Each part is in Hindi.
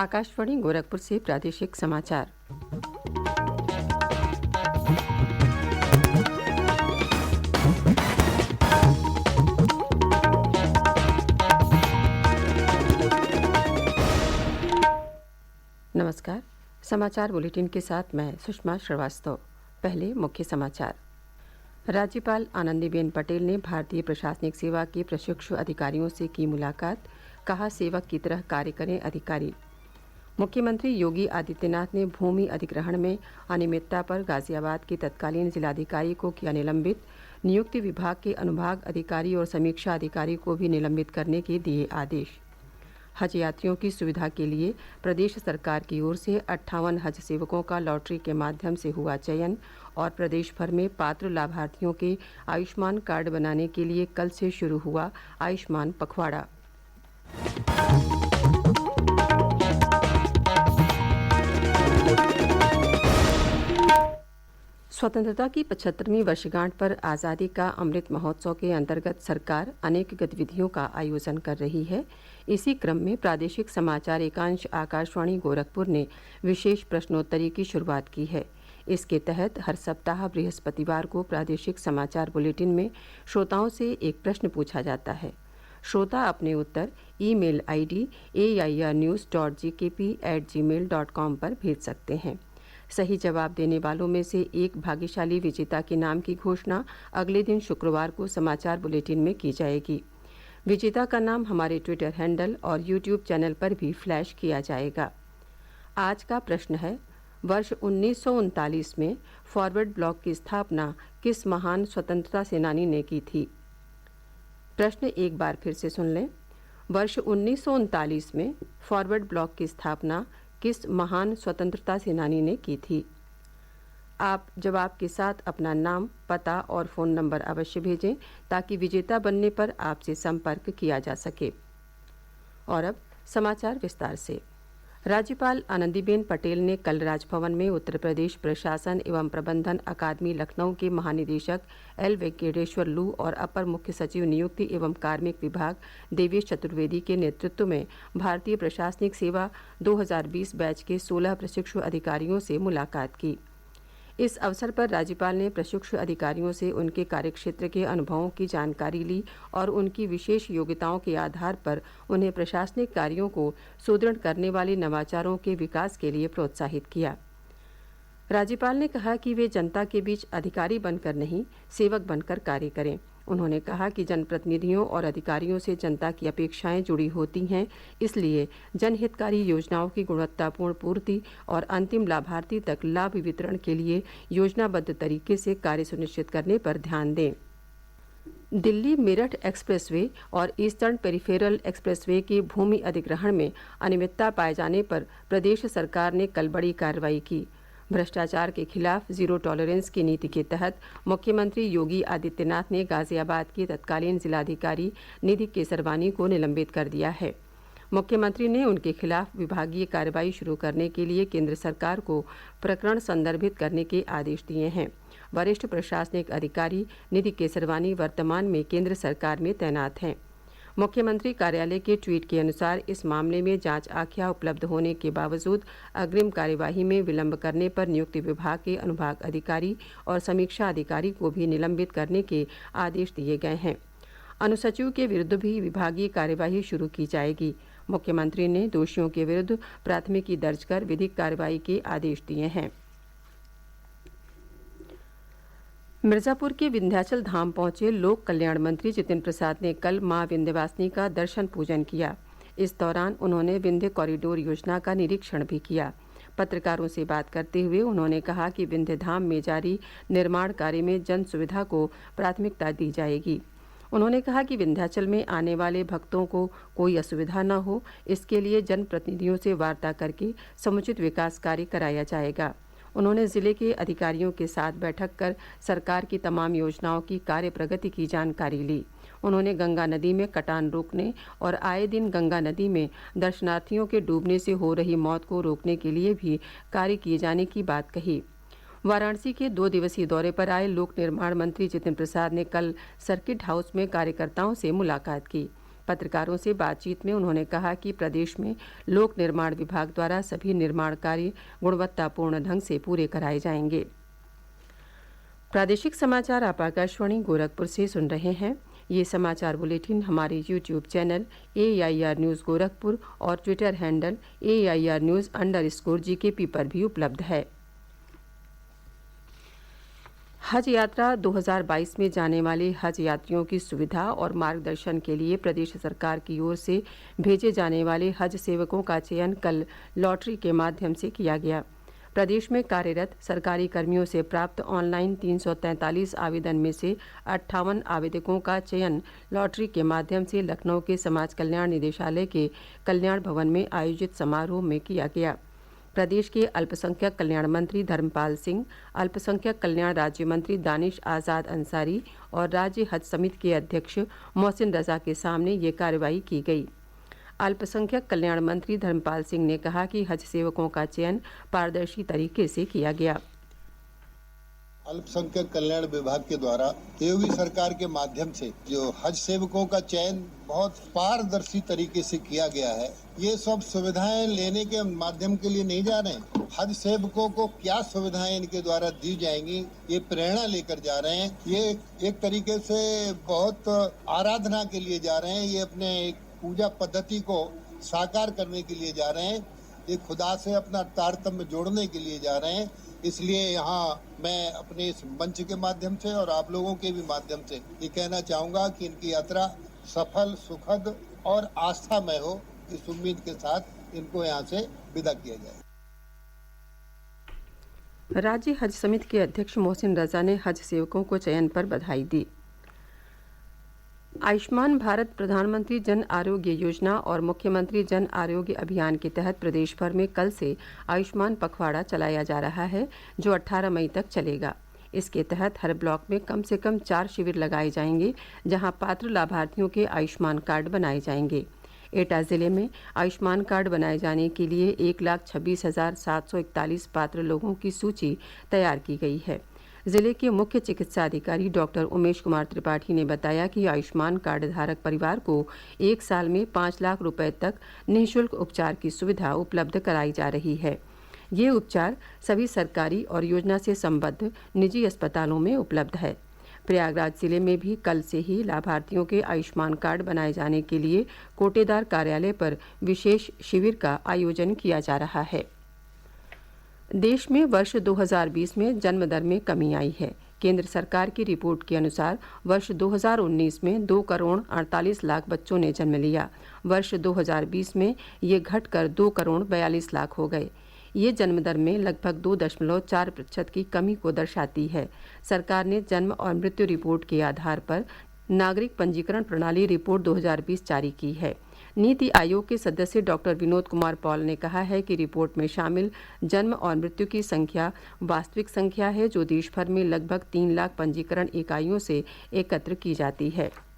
आकाशवाणी गोरखपुर से प्रादेशिक समाचार। नमस्कार। समाचार बुलेटिन के साथ मैं सुषमा श्रीवास्तव। पहले मुख्य समाचार। राज्यपाल आनंदीबेन पटेल ने भारतीय प्रशासनिक सेवा के प्रशिक्षु अधिकारियों से की मुलाकात। कहा, सेवक की तरह कार्य करें अधिकारी। मुख्यमंत्री योगी आदित्यनाथ ने भूमि अधिग्रहण में अनियमितता पर गाजियाबाद के तत्कालीन जिलाधिकारी को किया निलंबित। नियुक्ति विभाग के अनुभाग अधिकारी और समीक्षा अधिकारी को भी निलंबित करने के दिए आदेश। हज यात्रियों की सुविधा के लिए प्रदेश सरकार की ओर से 58 हज सेवकों का लॉटरी के माध्यम से हुआ चयन और प्रदेश भर में पात्र लाभार्थियों के आयुष्मान कार्ड बनाने के लिए कल से शुरू हुआ आयुष्मान पखवाड़ा। स्वतंत्रता की 75वीं वर्षगांठ पर आज़ादी का अमृत महोत्सव के अंतर्गत सरकार अनेक गतिविधियों का आयोजन कर रही है। इसी क्रम में प्रादेशिक समाचार एकांश आकाशवाणी गोरखपुर ने विशेष प्रश्नोत्तरी की शुरुआत की है। इसके तहत हर सप्ताह बृहस्पतिवार को प्रादेशिक समाचार बुलेटिन में श्रोताओं से एक प्रश्न पूछा जाता है। श्रोता अपने उत्तर ईमेल आईडी airnews.gkp@gmail.com पर भेज सकते हैं। सही जवाब देने वालों में से एक भाग्यशाली विजेता के नाम की घोषणा अगले दिन शुक्रवार को समाचार बुलेटिन में की जाएगी। विजेता का नाम हमारे ट्विटर हैंडल और यूट्यूब चैनल पर भी फ्लैश किया जाएगा। आज का प्रश्न है, वर्ष 1939 में फॉरवर्ड ब्लॉक की स्थापना किस महान स्वतंत्रता सेनानी ने की थी? प्रश्न एक बार फिर से सुन लें। वर्ष 1939 में फॉरवर्ड ब्लॉक की स्थापना किस महान स्वतंत्रता सेनानी ने की थी? आप जवाब के साथ अपना नाम, पता और फ़ोन नंबर अवश्य भेजें ताकि विजेता बनने पर आपसे संपर्क किया जा सके। और अब समाचार विस्तार से। राज्यपाल आनंदीबेन पटेल ने कल राजभवन में उत्तर प्रदेश प्रशासन एवं प्रबंधन अकादमी लखनऊ के महानिदेशक एल वेंकटेश्वर लू और अपर मुख्य सचिव नियुक्ति एवं कार्मिक विभाग देवेश चतुर्वेदी के नेतृत्व में भारतीय प्रशासनिक सेवा 2020 बैच के 16 प्रशिक्षु अधिकारियों से मुलाकात की। इस अवसर पर राज्यपाल ने प्रशिक्षु अधिकारियों से उनके कार्यक्षेत्र के अनुभवों की जानकारी ली और उनकी विशेष योग्यताओं के आधार पर उन्हें प्रशासनिक कार्यों को सुदृढ़ करने वाले नवाचारों के विकास के लिए प्रोत्साहित किया। राज्यपाल ने कहा कि वे जनता के बीच अधिकारी बनकर नहीं, सेवक बनकर कार्य करें। उन्होंने कहा कि जनप्रतिनिधियों और अधिकारियों से जनता की अपेक्षाएं जुड़ी होती हैं, इसलिए जनहितकारी योजनाओं की गुणवत्तापूर्ण पूर्ति और अंतिम लाभार्थी तक लाभ वितरण के लिए योजनाबद्ध तरीके से कार्य सुनिश्चित करने पर ध्यान दें। दिल्ली मेरठ एक्सप्रेसवे और ईस्टर्न पेरिफेरल एक्सप्रेसवे के भूमि अधिग्रहण में अनियमितता पाए जाने पर प्रदेश सरकार ने कल बड़ी कार्रवाई की। भ्रष्टाचार के खिलाफ जीरो टॉलरेंस की नीति के तहत मुख्यमंत्री योगी आदित्यनाथ ने गाजियाबाद के तत्कालीन जिलाधिकारी निधि केसरवानी को निलंबित कर दिया है। मुख्यमंत्री ने उनके खिलाफ विभागीय कार्रवाई शुरू करने के लिए केंद्र सरकार को प्रकरण संदर्भित करने के आदेश दिए हैं। वरिष्ठ प्रशासनिक अधिकारी निधि केसरवानी वर्तमान में केंद्र सरकार में तैनात हैं। मुख्यमंत्री कार्यालय के ट्वीट के अनुसार इस मामले में जांच आख्या उपलब्ध होने के बावजूद अग्रिम कार्यवाही में विलंब करने पर नियुक्ति विभाग के अनुभाग अधिकारी और समीक्षा अधिकारी को भी निलंबित करने के आदेश दिए गए हैं। अनुसचिव के विरुद्ध भी विभागीय कार्यवाही शुरू की जाएगी। मुख्यमंत्री ने दोषियों के विरुद्ध प्राथमिकी दर्ज कर विधिक कार्रवाई के आदेश दिए हैं। मिर्जापुर के विंध्याचल धाम पहुंचे लोक कल्याण मंत्री जितिन प्रसाद ने कल मां विंध्यवासिनी का दर्शन पूजन किया। इस दौरान उन्होंने विंध्य कॉरिडोर योजना का निरीक्षण भी किया। पत्रकारों से बात करते हुए उन्होंने कहा कि विंध्य धाम में जारी निर्माण कार्य में जन सुविधा को प्राथमिकता दी जाएगी। उन्होंने कहा कि विंध्याचल में आने वाले भक्तों को कोई असुविधा न हो, इसके लिए जनप्रतिनिधियों से वार्ता करके समुचित विकास कार्य कराया जाएगा। उन्होंने जिले के अधिकारियों के साथ बैठक कर सरकार की तमाम योजनाओं की कार्य प्रगति की जानकारी ली। उन्होंने गंगा नदी में कटान रोकने और आए दिन गंगा नदी में दर्शनार्थियों के डूबने से हो रही मौत को रोकने के लिए भी कार्य किए जाने की बात कही। वाराणसी के 2 दिवसीय दौरे पर आए लोक निर्माण मंत्री जितिन प्रसाद ने कल सर्किट हाउस में कार्यकर्ताओं से मुलाकात की। पत्रकारों से बातचीत में उन्होंने कहा कि प्रदेश में लोक निर्माण विभाग द्वारा सभी निर्माण कार्य गुणवत्तापूर्ण ढंग से पूरे कराए जाएंगे। प्रादेशिक समाचार आप आकाशवाणी गोरखपुर से सुन रहे हैं। ये समाचार बुलेटिन हमारे YouTube channel AIR news Gorakhpur और ट्विटर हैंडल AIR न्यूज़_GKP पर भी उपलब्ध है। हज यात्रा 2022 में जाने वाले हज यात्रियों की सुविधा और मार्गदर्शन के लिए प्रदेश सरकार की ओर से भेजे जाने वाले हज सेवकों का चयन कल लॉटरी के माध्यम से किया गया। प्रदेश में कार्यरत सरकारी कर्मियों से प्राप्त ऑनलाइन 343 आवेदन में से 58 आवेदकों का चयन लॉटरी के माध्यम से लखनऊ के समाज कल्याण निदेशालय के कल्याण भवन में आयोजित समारोह में किया गया। प्रदेश के अल्पसंख्यक कल्याण मंत्री धर्मपाल सिंह, अल्पसंख्यक कल्याण राज्य मंत्री दानिश आज़ाद अंसारी और राज्य हज समिति के अध्यक्ष मोहसिन रजा के सामने ये कार्रवाई की गई। अल्पसंख्यक कल्याण मंत्री धर्मपाल सिंह ने कहा कि हज सेवकों का चयन पारदर्शी तरीके से किया गया। अल्पसंख्यक कल्याण विभाग के द्वारा योगी सरकार के माध्यम से जो हज सेवकों का चयन बहुत पारदर्शी तरीके से किया गया है। ये सब सुविधाएं लेने के माध्यम के लिए नहीं जा रहे हैं। हज सेवकों को क्या सुविधाएं इनके द्वारा दी जाएंगी, ये प्रेरणा लेकर जा रहे हैं। ये एक तरीके से बहुत आराधना के लिए जा रहे हैं। ये अपने पूजा पद्धति को साकार करने के लिए जा रहे हैं। ये खुदा से अपना तारतम्य जोड़ने के लिए जा रहे हैं। इसलिए यहाँ मैं अपने इस मंच के माध्यम से और आप लोगों के भी माध्यम से ये कहना चाहूँगा कि इनकी यात्रा सफल, सुखद और आस्थामय हो। इस उम्मीद के साथ इनको यहाँ से विदा किया जाए। राज्य हज समिति के अध्यक्ष मोहसिन रजा ने हज सेवकों को चयन पर बधाई दी। आयुष्मान भारत प्रधानमंत्री जन आरोग्य योजना और मुख्यमंत्री जन आरोग्य अभियान के तहत प्रदेश भर में कल से आयुष्मान पखवाड़ा चलाया जा रहा है, जो 18 मई तक चलेगा। इसके तहत हर ब्लॉक में कम से कम 4 शिविर लगाए जाएंगे, जहां पात्र लाभार्थियों के आयुष्मान कार्ड बनाए जाएंगे। एटा जिले में आयुष्मान कार्ड बनाए जाने के लिए 1,26,741 पात्र लोगों की सूची तैयार की गई है। जिले के मुख्य चिकित्सा अधिकारी डॉक्टर उमेश कुमार त्रिपाठी ने बताया कि आयुष्मान कार्ड धारक परिवार को 1 साल में 5 लाख रुपए तक निःशुल्क उपचार की सुविधा उपलब्ध कराई जा रही है। ये उपचार सभी सरकारी और योजना से संबद्ध निजी अस्पतालों में उपलब्ध है। प्रयागराज जिले में भी कल से ही लाभार्थियों के आयुष्मान कार्ड बनाए जाने के लिए कोटेदार कार्यालय पर विशेष शिविर का आयोजन किया जा रहा है। देश में वर्ष 2020 में जन्म दर में कमी आई है। केंद्र सरकार की रिपोर्ट के अनुसार वर्ष 2019 में 2 करोड़ 48 लाख बच्चों ने जन्म लिया। वर्ष 2020 में ये घटकर 2 करोड़ 42 लाख हो गए। ये जन्म दर में लगभग 2.4% की कमी को दर्शाती है। सरकार ने जन्म और मृत्यु रिपोर्ट के आधार पर नागरिक पंजीकरण प्रणाली रिपोर्ट 2020 जारी की है। नीति आयोग के सदस्य डॉक्टर विनोद कुमार पॉल ने कहा है कि रिपोर्ट में शामिल जन्म और मृत्यु की संख्या वास्तविक संख्या है, जो देश भर में लगभग 3 लाख पंजीकरण इकाइयों से एकत्र की जाती है।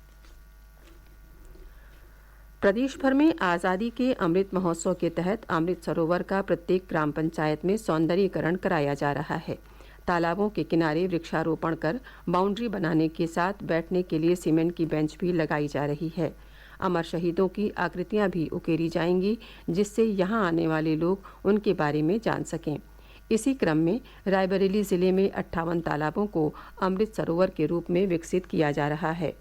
प्रदेश भर में आज़ादी के अमृत महोत्सव के तहत अमृत सरोवर का प्रत्येक ग्राम पंचायत में सौंदर्यीकरण कराया जा रहा है। तालाबों के किनारे वृक्षारोपण कर बाउंड्री बनाने के साथ बैठने के लिए सीमेंट की बेंच भी लगाई जा रही है। अमर शहीदों की आकृतियां भी उकेरी जाएंगी, जिससे यहां आने वाले लोग उनके बारे में जान सकें। इसी क्रम में रायबरेली जिले में 58 तालाबों को अमृत सरोवर के रूप में विकसित किया जा रहा है।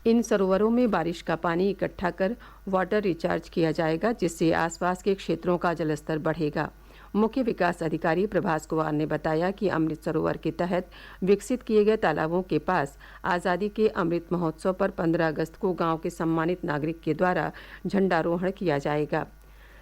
इन सरोवरों में बारिश का पानी इकट्ठा कर वाटर रिचार्ज किया जाएगा, जिससे आसपास के क्षेत्रों का जलस्तर बढ़ेगा। मुख्य विकास अधिकारी प्रभास कुमार ने बताया कि अमृत सरोवर के तहत विकसित किए गए तालाबों के पास आज़ादी के अमृत महोत्सव पर 15 अगस्त को गांव के सम्मानित नागरिक के द्वारा झंडारोहण किया जाएगा।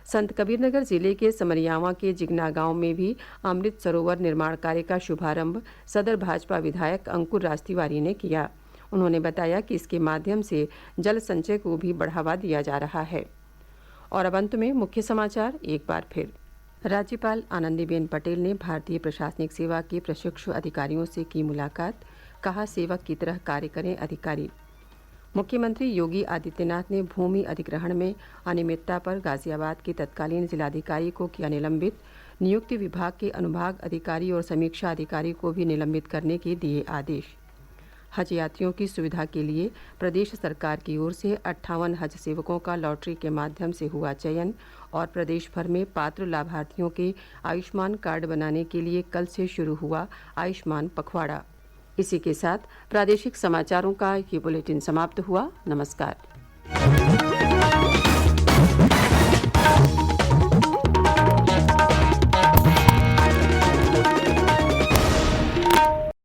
संत कबीरनगर जिले के समरियावां के जिगना गांव में भी अमृत सरोवर निर्माण कार्य का शुभारंभ सदर भाजपा विधायक अंकुर राज तिवारी ने किया। उन्होंने बताया कि इसके माध्यम से जल संचय को भी बढ़ावा दिया जा रहा है। और अब अंत में मुख्य समाचार एक बार फिर। राज्यपाल आनंदीबेन पटेल ने भारतीय प्रशासनिक सेवा के प्रशिक्षु अधिकारियों से की मुलाकात, कहा सेवक की तरह कार्य करें अधिकारी। मुख्यमंत्री योगी आदित्यनाथ ने भूमि अधिग्रहण में अनियमितता पर गाजियाबाद के तत्कालीन जिलाधिकारी को किया निलंबित। नियुक्ति विभाग के अनुभाग अधिकारी और समीक्षा अधिकारी को भी निलंबित करने के दिए आदेश। हज यात्रियों की सुविधा के लिए प्रदेश सरकार की ओर से 58 हज सेवकों का लॉटरी के माध्यम से हुआ चयन और प्रदेश भर में पात्र लाभार्थियों के आयुष्मान कार्ड बनाने के लिए कल से शुरू हुआ आयुष्मान पखवाड़ा। इसी के साथ प्रादेशिक समाचारों का ये बुलेटिन समाप्त हुआ। नमस्कार।